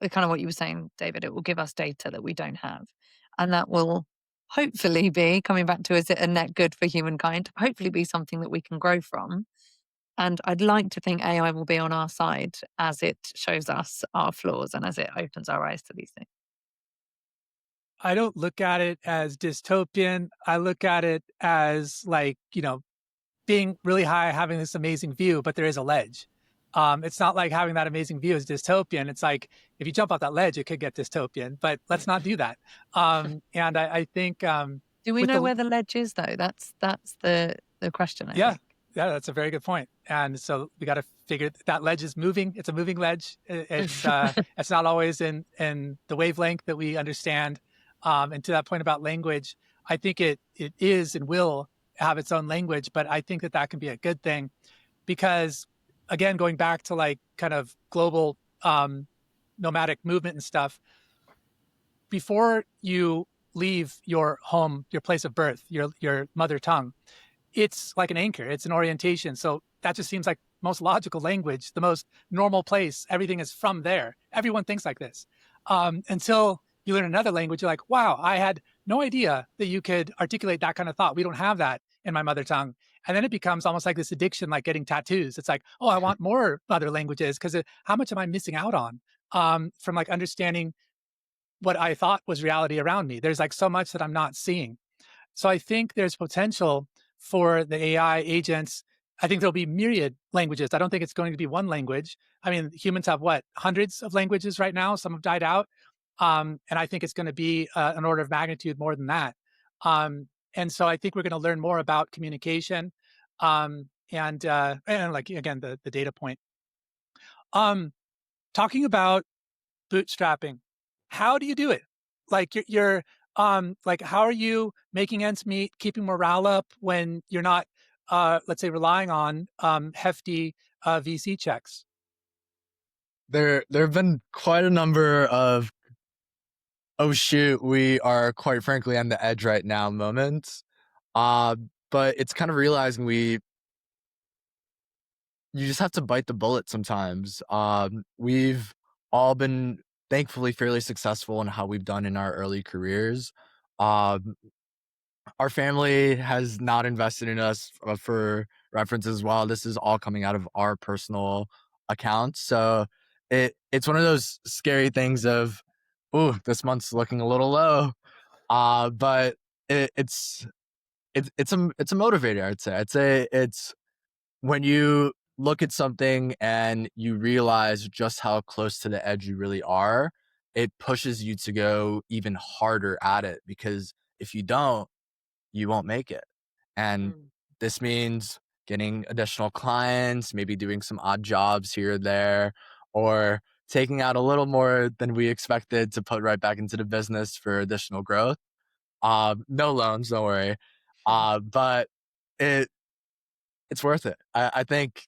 Kind of what you were saying, David, it will give us data that we don't have. And that will hopefully be, coming back to, is it a net good for humankind? Hopefully be something that we can grow from. And I'd like to think AI will be on our side as it shows us our flaws and as it opens our eyes to these things. I don't look at it as dystopian. I look at it as like, being really high, having this amazing view, but there is a ledge. It's not like having that amazing view is dystopian. It's like, if you jump off that ledge, it could get dystopian, but let's not do that. And I think, do we know where the ledge is though? That's the question, I think. Yeah, that's a very good point. And so we got to figure that ledge is moving. It's a moving ledge. It's it's not always in the wavelength that we understand. And to that point about language, I think it is and will have its own language, but I think that can be a good thing because, again, going back to like kind of global nomadic movement and stuff, before you leave your home, your place of birth, your mother tongue, it's like an anchor. It's an orientation. So that just seems like most logical language, the most normal place. Everything is from there. Everyone thinks like this. Until you learn another language, you're like, wow, I had no idea that you could articulate that kind of thought. We don't have that in my mother tongue. And then it becomes almost like this addiction, like getting tattoos. It's like, oh, I want more other languages because how much am I missing out on from like understanding what I thought was reality around me? There's like so much that I'm not seeing. So I think there's potential for the AI agents. I think there'll be myriad languages. I don't think it's going to be one language. I mean, humans have hundreds of languages right now. Some have died out. And I think it's going to be an order of magnitude more than that. And so I think we're going to learn more about communication and like, again, the data point. Talking about bootstrapping, how do you do it? Like you're like, how are you making ends meet, keeping morale up when you're not, let's say, relying on hefty VC checks? There have been quite a number of, oh shoot, we are quite frankly on the edge right now moments. But it's kind of realizing you just have to bite the bullet sometimes. We've all been thankfully fairly successful in how we've done in our early careers. Our family has not invested in us for reference as well. This is all coming out of our personal accounts. So it's one of those scary things of, oh, this month's looking a little low. But it's a motivator, I'd say it's when you look at something and you realize just how close to the edge you really are, it pushes you to go even harder at it, because if you don't, you won't make it. And this means getting additional clients, maybe doing some odd jobs here or there, or taking out a little more than we expected to put right back into the business for additional growth. No loans, don't worry. But it's worth it. I think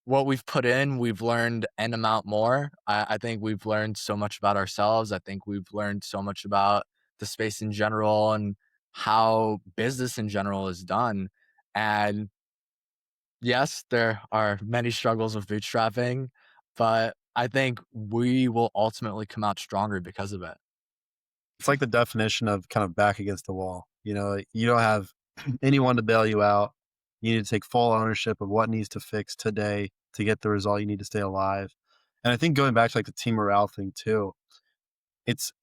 what we've put in, we've learned an amount more. I think we've learned so much about ourselves. I think we've learned so much about the space in general and how business in general is done. And yes, there are many struggles with bootstrapping, but I think we will ultimately come out stronger because of it. It's like the definition of kind of back against the wall. You know, you don't have anyone to bail you out. You need to take full ownership of what needs to fix today to get the result you need to stay alive. And I think going back to like the team morale thing too, it's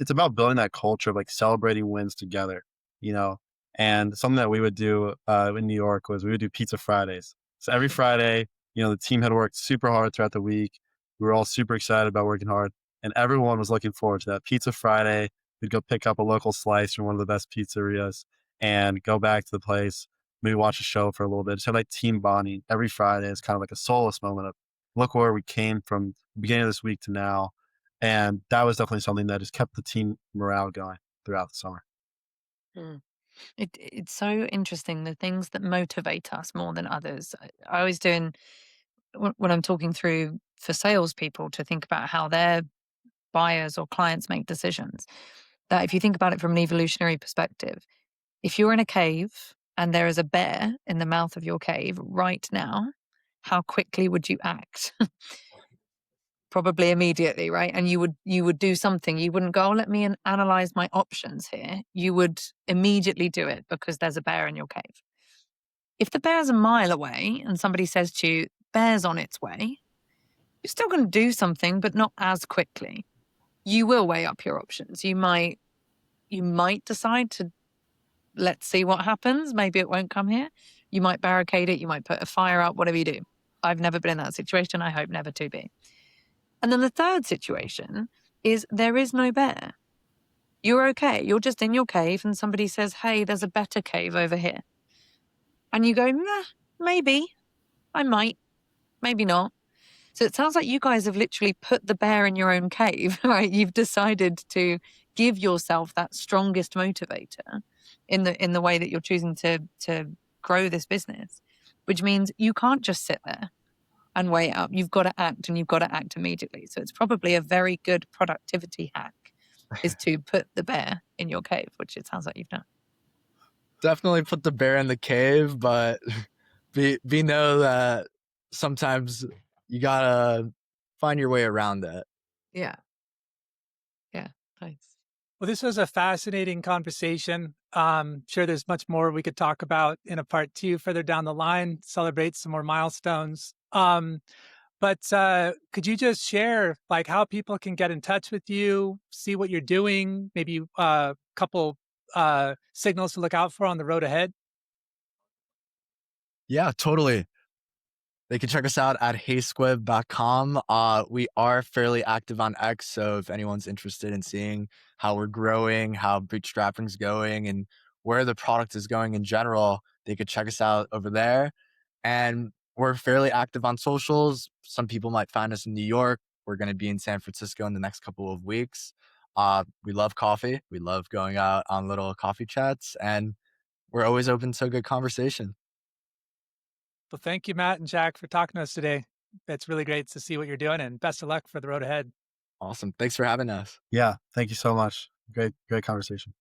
about building that culture of like celebrating wins together, you know. And something that we would do in New York was we would do pizza Fridays. So every Friday, you know, the team had worked super hard throughout the week. We were all super excited about working hard, and everyone was looking forward to that pizza Friday. We'd go pick up a local slice from one of the best pizzerias and go back to the place, maybe watch a show for a little bit. Just have like team bonding every Friday. It's kind of like a solace moment of look where we came from the beginning of this week to now. And that was definitely something that just kept the team morale going throughout the summer. It's so interesting, the things that motivate us more than others. I always do when I'm talking through for salespeople to think about how their buyers or clients make decisions. That if you think about it from an evolutionary perspective, if you're in a cave and there is a bear in the mouth of your cave right now, how quickly would you act? Probably immediately, right? And you would do something. You wouldn't go, oh, let me analyze my options here. You would immediately do it because there's a bear in your cave. If the bear's a mile away and somebody says to you, bear's on its way, you're still going to do something, but not as quickly. You will weigh up your options. You might decide to, let's see what happens. Maybe it won't come here. You might barricade it. You might put a fire up, whatever you do. I've never been in that situation. I hope never to be. And then the third situation is there is no bear. You're okay. You're just in your cave and somebody says, hey, there's a better cave over here. And you go, nah, maybe, I might, maybe not. So it sounds like you guys have literally put the bear in your own cave, right? You've decided to give yourself that strongest motivator in the way that you're choosing to grow this business, which means you can't just sit there and weigh it up. You've got to act, and you've got to act immediately. So it's probably a very good productivity hack is to put the bear in your cave, which it sounds like you've done. Definitely put the bear in the cave, but be know that sometimes you gotta find your way around it. Yeah. Yeah. Nice. Well, this was a fascinating conversation. Sure, there's much more we could talk about in a part 2 further down the line, celebrate some more milestones. But could you just share like how people can get in touch with you, see what you're doing, maybe a couple signals to look out for on the road ahead? Yeah, totally. They can check us out at HeySquibb.com. We are fairly active on X, so if anyone's interested in seeing how we're growing, how bootstrapping's going, and where the product is going in general, they could check us out over there. And we're fairly active on socials. Some people might find us in New York. We're going to be in San Francisco in the next couple of weeks. We love coffee. We love going out on little coffee chats, and we're always open to a good conversation. Well, thank you, Matt and Jack, for talking to us today. It's really great to see what you're doing, and best of luck for the road ahead. Awesome. Thanks for having us. Yeah, thank you so much. Great conversation.